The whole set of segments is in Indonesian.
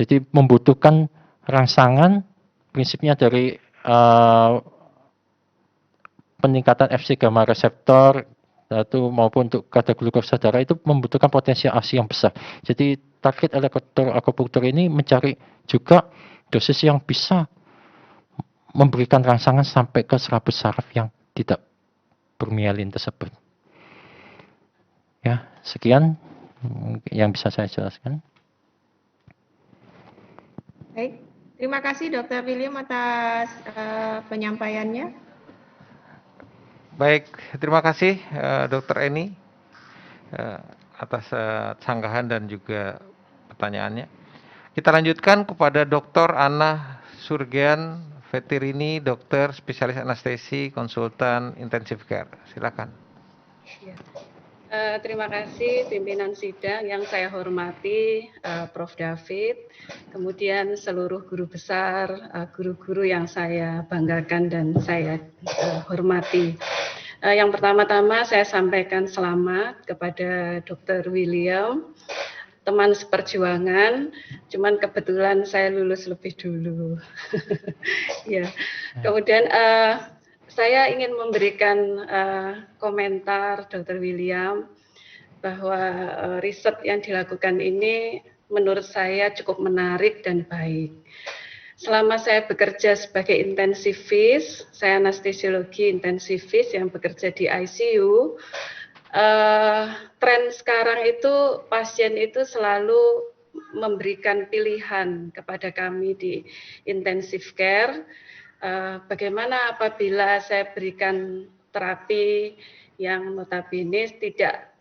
Jadi membutuhkan rangsangan, prinsipnya dari peningkatan Fc gamma reseptor maupun untuk kadar glukosa darah itu membutuhkan potensi ASI yang besar. Jadi target elektroakupunktur ini mencari juga dosis yang bisa memberikan rangsangan sampai ke serabut saraf yang tidak bermielin tersebut. Ya, sekian yang bisa saya jelaskan. Baik, terima kasih Dr. William atas penyampaiannya. Baik, terima kasih Dr. Eni atas sanggahan dan juga pertanyaannya. Kita lanjutkan kepada Dr. Anna Surgian Veterini, dokter spesialis anestesi, konsultan intensive care. Silakan. Ya. Terima kasih pimpinan sidang yang saya hormati, Prof. David, kemudian seluruh guru besar, guru-guru yang saya banggakan dan saya hormati. Yang pertama-tama saya sampaikan selamat kepada Dr. William, teman seperjuangan, cuman kebetulan saya lulus lebih dulu. Ya. Kemudian saya ingin memberikan komentar Dr. William bahwa riset yang dilakukan ini menurut saya cukup menarik dan baik. Selama saya bekerja sebagai intensivis, saya anestesiologi intensivis yang bekerja di ICU, tren sekarang itu pasien itu selalu memberikan pilihan kepada kami di intensive care. Bagaimana apabila saya berikan terapi yang notabene tidak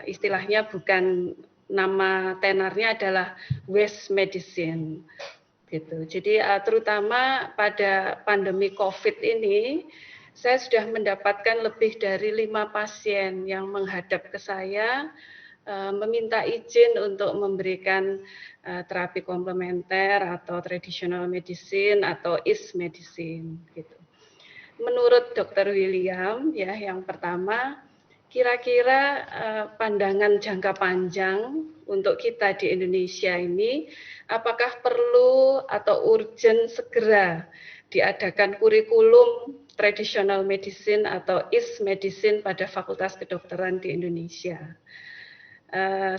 istilahnya bukan nama tenarnya adalah waste medicine gitu. Jadi terutama pada pandemi COVID ini saya sudah mendapatkan lebih dari 5 pasien yang menghadap ke saya meminta izin untuk memberikan terapi komplementer atau traditional medicine atau East medicine gitu. Menurut Dr. William ya, yang pertama, kira-kira pandangan jangka panjang untuk kita di Indonesia ini, apakah perlu atau urgent segera diadakan kurikulum traditional medicine atau East medicine pada Fakultas Kedokteran di Indonesia?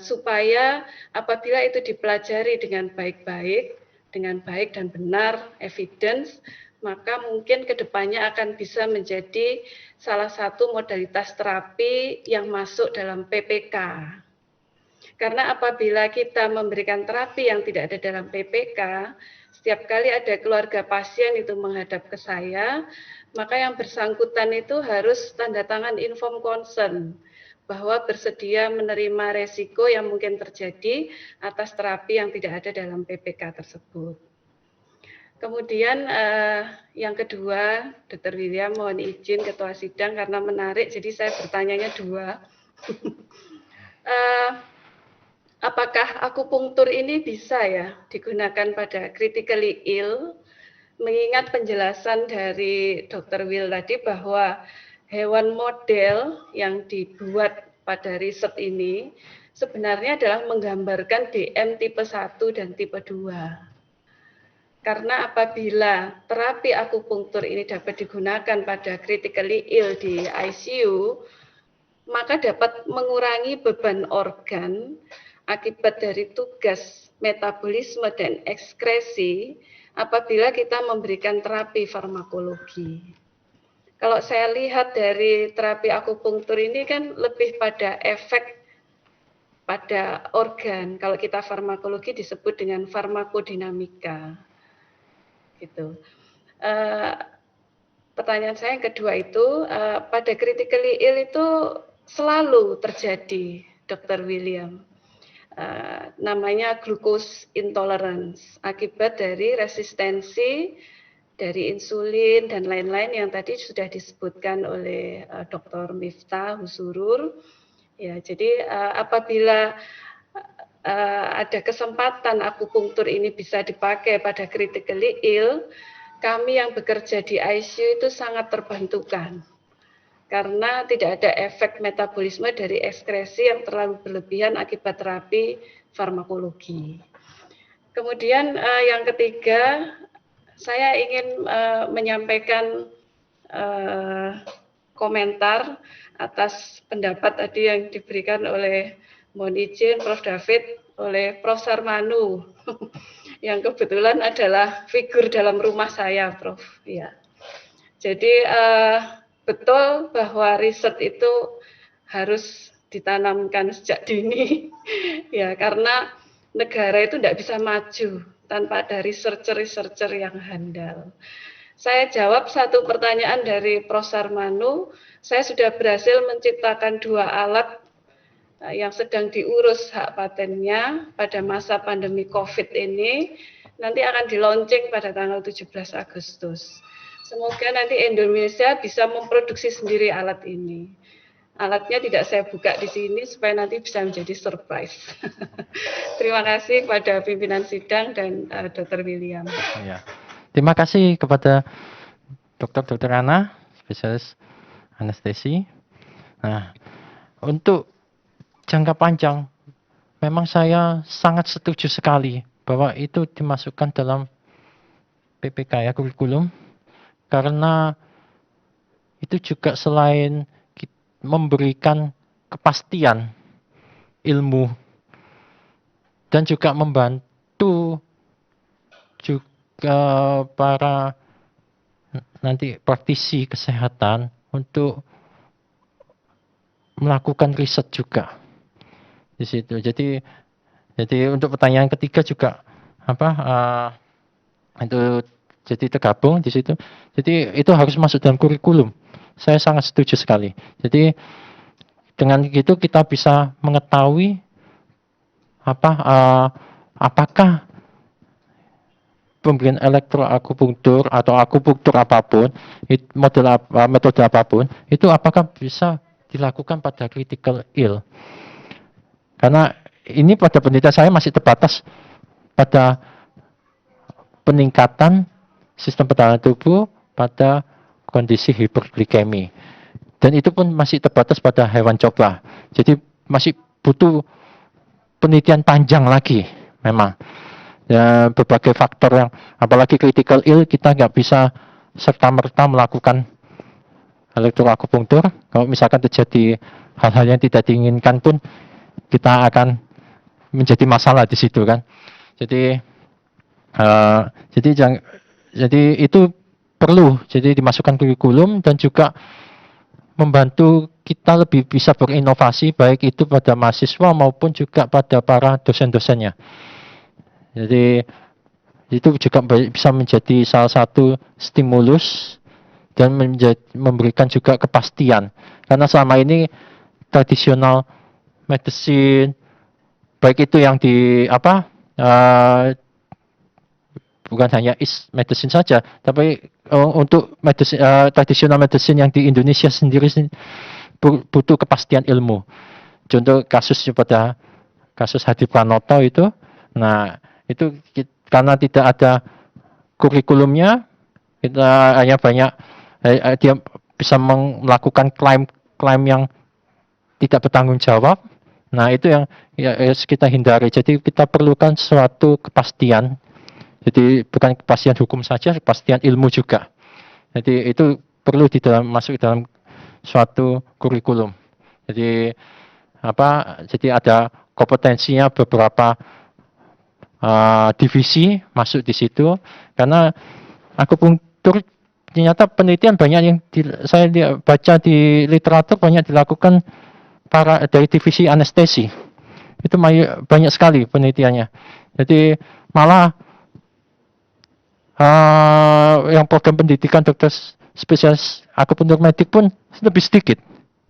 Supaya apabila itu dipelajari dengan baik dan benar, evidence, maka mungkin kedepannya akan bisa menjadi salah satu modalitas terapi yang masuk dalam PPK. Karena apabila kita memberikan terapi yang tidak ada dalam PPK, setiap kali ada keluarga pasien itu menghadap ke saya, maka yang bersangkutan itu harus tanda tangan inform consent bahwa bersedia menerima resiko yang mungkin terjadi atas terapi yang tidak ada dalam PPK tersebut. Kemudian yang kedua, Dr. William mohon izin Ketua Sidang karena menarik, jadi saya bertanyanya dua. Apakah akupunktur ini bisa ya digunakan pada critically ill? Mengingat penjelasan dari Dr. Will tadi bahwa hewan model yang dibuat pada riset ini sebenarnya adalah menggambarkan DM tipe 1 dan tipe 2. Karena apabila terapi akupunktur ini dapat digunakan pada critically ill di ICU, maka dapat mengurangi beban organ akibat dari tugas metabolisme dan ekskresi apabila kita memberikan terapi farmakologi. Kalau saya lihat dari terapi akupunktur ini kan lebih pada efek pada organ. Kalau kita farmakologi disebut dengan farmakodinamika. Gitu. Pertanyaan saya yang kedua itu, pada critically ill itu selalu terjadi, Dr. William. Namanya glucose intolerance akibat dari resistensi dari insulin dan lain-lain yang tadi sudah disebutkan oleh Dr. Miftah Husurur. Ya, jadi apabila ada kesempatan akupunktur ini bisa dipakai pada critically ill, kami yang bekerja di ICU itu sangat terbantukan. Karena tidak ada efek metabolisme dari ekskresi yang terlalu berlebihan akibat terapi farmakologi. Kemudian yang ketiga, saya ingin menyampaikan komentar atas pendapat tadi yang diberikan oleh, mohon izin Prof. David, oleh Prof. Sarmanu, yang kebetulan adalah figur dalam rumah saya, Prof. Ya. Jadi betul bahwa riset itu harus ditanamkan sejak dini, ya, karena negara itu tidak bisa maju tanpa ada researcher-researcher yang handal. Saya jawab satu pertanyaan dari Prof. Sarmanu. Saya sudah berhasil menciptakan 2 alat yang sedang diurus hak patennya pada masa pandemi COVID ini. Nanti akan di-launching pada tanggal 17 Agustus. Semoga nanti Indonesia bisa memproduksi sendiri alat ini. Alatnya tidak saya buka di sini supaya nanti bisa menjadi surprise. Terima kasih kepada pimpinan sidang dan Dr. William. Ya. Terima kasih kepada Dr. Ana, spesialis anestesi. Nah, untuk jangka panjang, memang saya sangat setuju sekali bahwa itu dimasukkan dalam PPK ya, kurikulum, karena itu juga selain memberikan kepastian ilmu dan juga membantu juga para nanti praktisi kesehatan untuk melakukan riset juga di situ. Jadi untuk pertanyaan ketiga juga itu jadi tergabung di situ. Jadi itu harus masuk dalam kurikulum. Saya sangat setuju sekali. Jadi dengan gitu kita bisa mengetahui apakah pemberian elektroakupunktur atau akupunktur apapun, metode apapun, itu apakah bisa dilakukan pada critical ill. Karena ini pada penelitian saya masih terbatas pada peningkatan sistem pertahanan tubuh pada kondisi hiperglikemi. Dan itu pun masih terbatas pada hewan coba. Jadi masih butuh penelitian panjang lagi memang. Ya, berbagai faktor yang, apalagi critical ill, kita nggak bisa serta-merta melakukan elektroakupunktur. Kalau misalkan terjadi hal-hal yang tidak diinginkan pun, kita akan menjadi masalah di situ kan. Jadi itu perlu jadi dimasukkan kurikulum dan juga membantu kita lebih bisa berinovasi baik itu pada mahasiswa maupun juga pada para dosen-dosennya. Jadi itu juga bisa menjadi salah satu stimulus dan memberikan juga kepastian. Karena selama ini tradisional medicine, baik itu yang di bukan hanya East medicine saja, tapi untuk tradisional medicine yang di Indonesia sendiri butuh kepastian ilmu. Contoh kasus pada kasus Hadi Pranoto itu, nah itu karena tidak ada kurikulumnya, kita hanya dia bisa melakukan klaim yang tidak bertanggung jawab. Nah itu yang kita hindari. Jadi kita perlukan suatu kepastian. Jadi bukan kepastian hukum saja, kepastian ilmu juga. Jadi itu perlu masuk dalam suatu kurikulum. Jadi Jadi ada kompetensinya beberapa divisi masuk di situ. Karena akupunktur ternyata penelitian banyak yang saya baca di literatur banyak dilakukan dari divisi anestesi. Itu banyak sekali penelitiannya. Jadi malah yang program pendidikan dokter spesialis akupunktur medik pun lebih sedikit,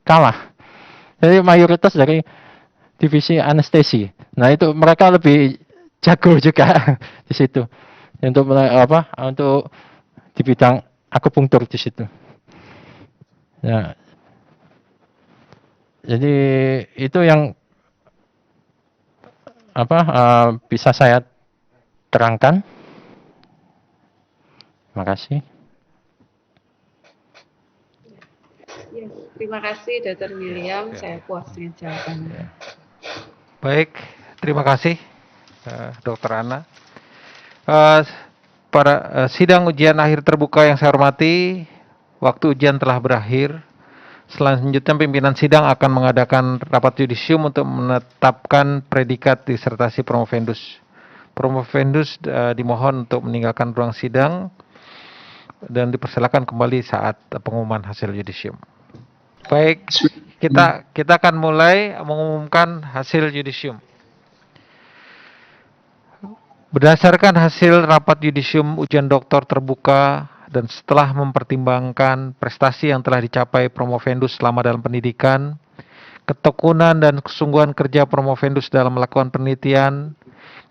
kalah. Jadi mayoritas dari divisi anestesi. Nah itu mereka lebih jago juga di situ untuk untuk di bidang akupunktur di situ. Nah, jadi itu yang bisa saya terangkan. Terima kasih. Ya, terima kasih Dr. William, saya puas dengan jawabannya. Baik, terima kasih Dr. Ana. Eh, para sidang ujian akhir terbuka yang saya hormati, waktu ujian telah berakhir. Selanjutnya pimpinan sidang akan mengadakan rapat yudisium untuk menetapkan predikat disertasi promovendus. Promovendus dimohon untuk meninggalkan ruang sidang dan dipersilakan kembali saat pengumuman hasil yudisium. Baik, kita akan mulai mengumumkan hasil yudisium. Berdasarkan hasil rapat yudisium ujian doktor terbuka dan setelah mempertimbangkan prestasi yang telah dicapai promovendus selama dalam pendidikan, ketekunan dan kesungguhan kerja promovendus dalam melakukan penelitian,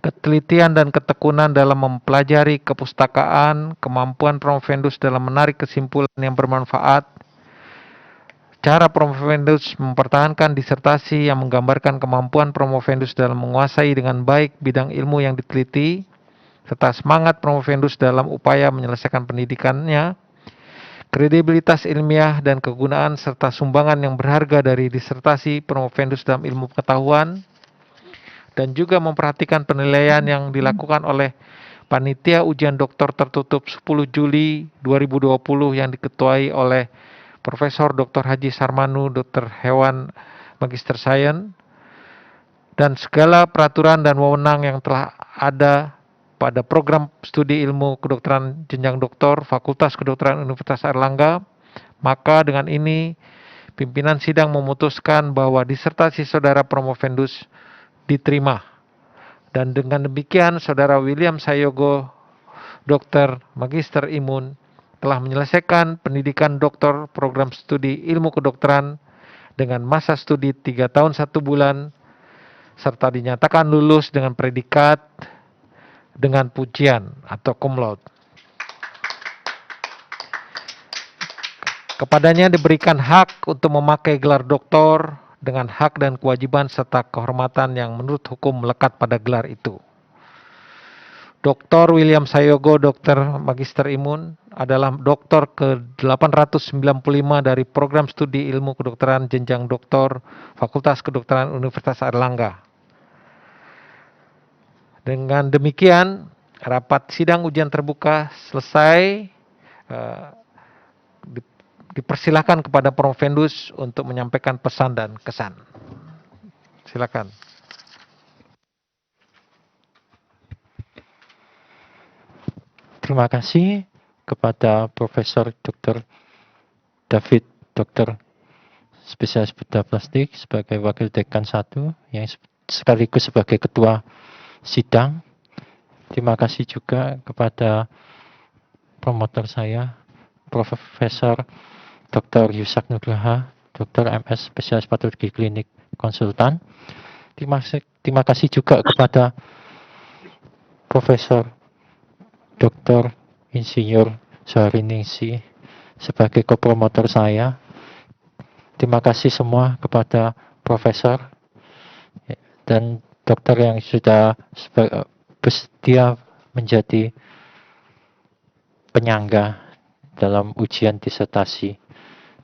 ketelitian dan ketekunan dalam mempelajari kepustakaan, kemampuan promovendus dalam menarik kesimpulan yang bermanfaat, cara promovendus mempertahankan disertasi yang menggambarkan kemampuan promovendus dalam menguasai dengan baik bidang ilmu yang diteliti, serta semangat promovendus dalam upaya menyelesaikan pendidikannya, kredibilitas ilmiah dan kegunaan serta sumbangan yang berharga dari disertasi promovendus dalam ilmu pengetahuan, dan juga memperhatikan penilaian yang dilakukan oleh Panitia Ujian Doktor Tertutup 10 Juli 2020 yang diketuai oleh Profesor Dr. Haji Sarmanu, Dr. Hewan, Magister Sains, dan segala peraturan dan wewenang yang telah ada pada program studi ilmu kedokteran jenjang doktor Fakultas Kedokteran Universitas Airlangga, maka dengan ini pimpinan sidang memutuskan bahwa disertasi saudara promovendus diterima. Dan dengan demikian saudara William Sayogo, Dr. Magister Imun, telah menyelesaikan pendidikan doktor program studi ilmu kedokteran dengan masa studi 3 tahun 1 bulan, serta dinyatakan lulus dengan predikat dengan pujian atau cum laude. Kepadanya diberikan hak untuk memakai gelar doktor dengan hak dan kewajiban serta kehormatan yang menurut hukum melekat pada gelar itu. Dr. William Sayogo, Dr. Magister Imun, adalah doktor ke-895 dari program studi ilmu kedokteran jenjang doktor Fakultas Kedokteran Universitas Airlangga. Dengan demikian, rapat sidang ujian terbuka selesai. Dipersilakan kepada promovendus untuk menyampaikan pesan dan kesan. Silakan. Terima kasih kepada Profesor Dr. David Dr. Spesialis Bedah Plastik sebagai Wakil Dekan 1 yang sekaligus sebagai Ketua Sidang. Terima kasih juga kepada promotor saya, Profesor Dr. Yusak Nugraha, Dr. MS Spesialis Patologi Klinik Konsultan. Terima kasih juga kepada Profesor Dr. Insinyur Syahriningsi sebagai kopromotor saya. Terima kasih semua kepada Profesor dan dokter yang sudah bersedia menjadi penyangga dalam ujian disertasi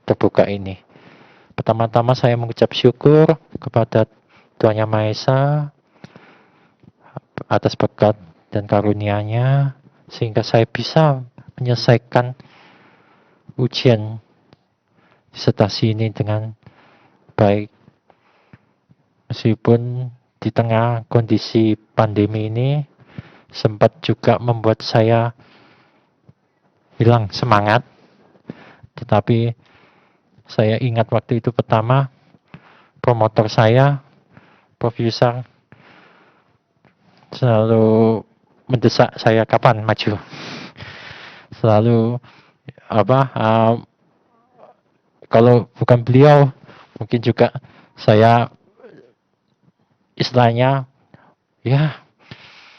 terbuka ini. Pertama-tama saya mengucap syukur kepada Tuhan Yang Maha Esa atas berkat dan karunia-Nya sehingga saya bisa menyelesaikan ujian disertasi ini dengan baik. Meskipun di tengah kondisi pandemi ini sempat juga membuat saya hilang semangat, tetapi saya ingat waktu itu pertama promotor saya, Prof. Yusak, selalu mendesak saya kapan maju. Selalu kalau bukan beliau, mungkin juga saya istilahnya ya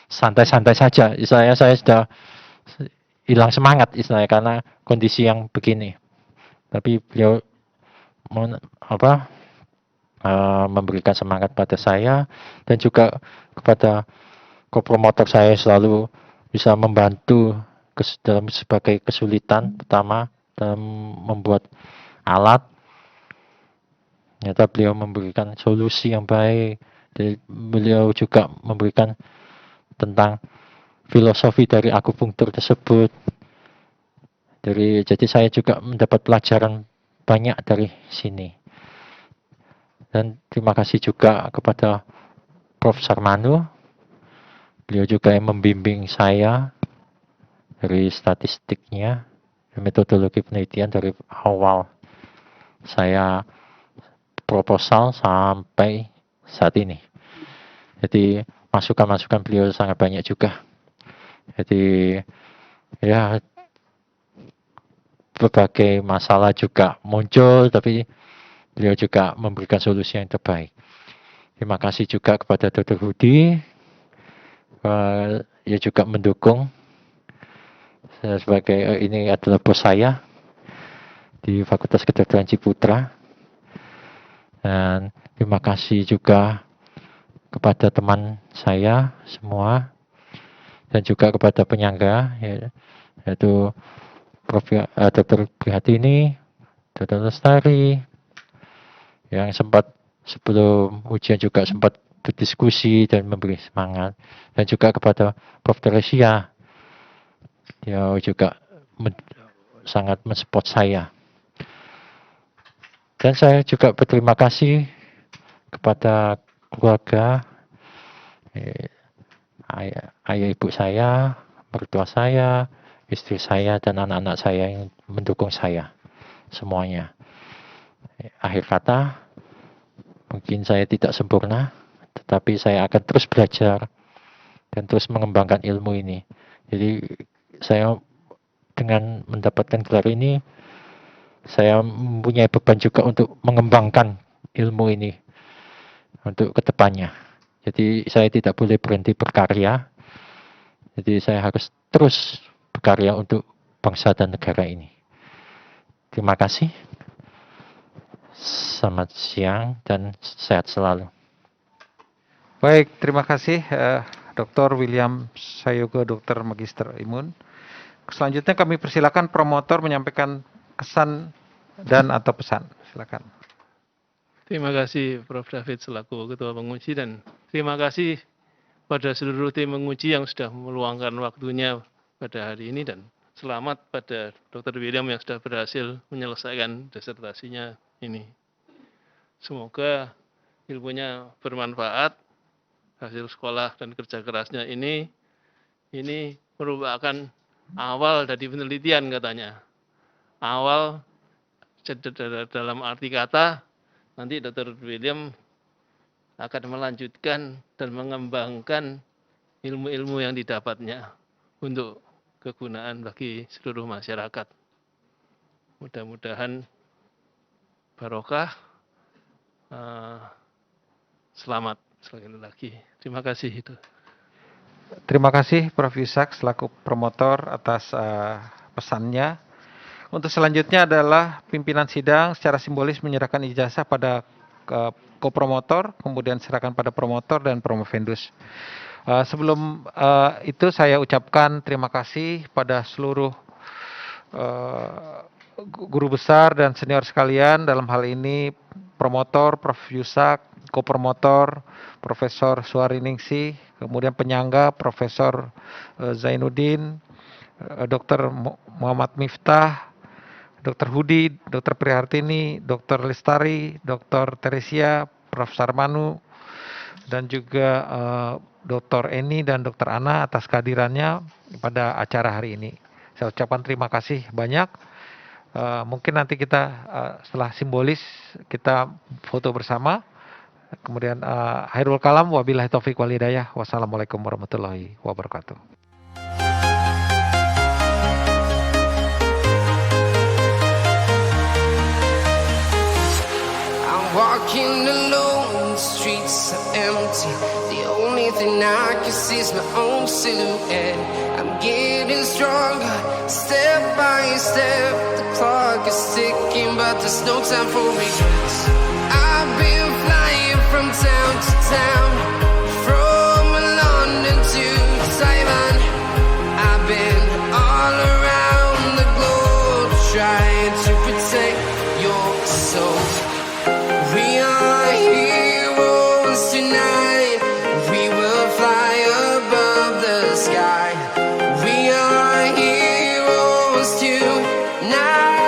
santai-santai saja. Istilahnya saya sudah hilang semangat istilahnya karena kondisi yang begini. Tapi beliau memberikan semangat pada saya dan juga kepada kopromotor saya selalu bisa membantu dalam sebagai kesulitan pertama dalam membuat alat. Ternyata beliau memberikan solusi yang baik. Jadi beliau juga memberikan tentang filosofi dari akupunktur tersebut. Jadi saya juga mendapat pelajaran banyak dari sini. Dan terima kasih juga kepada Prof. Sarmanu. Beliau juga yang membimbing saya dari statistiknya, metodologi penelitian dari awal saya proposal sampai saat ini. Jadi masukan-masukan beliau sangat banyak juga. Jadi ya berbagai masalah juga muncul, tapi beliau juga memberikan solusi yang terbaik. Terima kasih juga kepada Dr. Hudi, ia juga mendukung sebagai ini adalah bos saya di Fakultas Kedokteran Ciputra. Dan terima kasih juga kepada teman saya semua dan juga kepada penyangga yaitu Prof. Dr. Prihatini, Dr. Lestari, yang sempat sebelum ujian juga sempat berdiskusi dan memberi semangat, dan juga kepada Prof. Teresia, dia juga sangat mensupport saya. Dan saya juga berterima kasih kepada keluarga, ayah ibu saya, mertua saya, istri saya, dan anak-anak saya yang mendukung saya semuanya. Akhir kata, mungkin saya tidak sempurna, tetapi saya akan terus belajar dan terus mengembangkan ilmu ini. Jadi saya dengan mendapatkan gelar ini, saya mempunyai beban juga untuk mengembangkan ilmu ini untuk kedepannya. Jadi saya tidak boleh berhenti berkarya. Jadi saya harus terus berkarya untuk bangsa dan negara ini. Terima kasih. Selamat siang dan sehat selalu. Baik, terima kasih Dr. William Sayogo, Dokter Magister Imun. Selanjutnya kami persilakan promotor menyampaikan kesan dan atau pesan. Silakan. Terima kasih Prof. David selaku Ketua Penguji, dan terima kasih pada seluruh tim penguji yang sudah meluangkan waktunya pada hari ini, dan selamat pada Dr. William yang sudah berhasil menyelesaikan disertasinya ini. Semoga ilmunya bermanfaat, hasil sekolah dan kerja kerasnya ini merupakan awal dari penelitian katanya. Awal dalam arti kata, nanti Dr. William akan melanjutkan dan mengembangkan ilmu-ilmu yang didapatnya untuk kegunaan bagi seluruh masyarakat. Mudah-mudahan barokah. Selamat sekali lagi. Terima kasih itu. Terima kasih Prof. Yusak selaku promotor atas pesannya. Untuk selanjutnya adalah pimpinan sidang secara simbolis menyerahkan ijazah pada kopromotor, kemudian serahkan pada promotor dan promovendus. Sebelum itu saya ucapkan terima kasih pada seluruh guru besar dan senior sekalian, dalam hal ini promotor Prof. Yusak, kopromotor Profesor Suariningsih, kemudian penyangga Profesor Zainuddin, Dr. Muhammad Miftah, Dr. Hudi, Dr. Prihartini, Dr. Lestari, Dr. Teresia, Prof. Sarmanu, dan juga Dr. Eni dan Dr. Ana atas kehadirannya pada acara hari ini. Saya ucapkan terima kasih banyak. Mungkin nanti kita setelah simbolis kita foto bersama. Kemudian Hairul Kalam, wabillahi taufiq wal hidayah. Wassalamualaikum warahmatullahi wabarakatuh. Walking alone, the streets are empty. The only thing I can see is my own silhouette. I'm getting stronger, step by step. The clock is ticking, but there's no time for regrets. I've been flying from town to town, from London to Taiwan. I've been all around the globe, trying to protect your soul. We are heroes tonight. We will fly above the sky. Now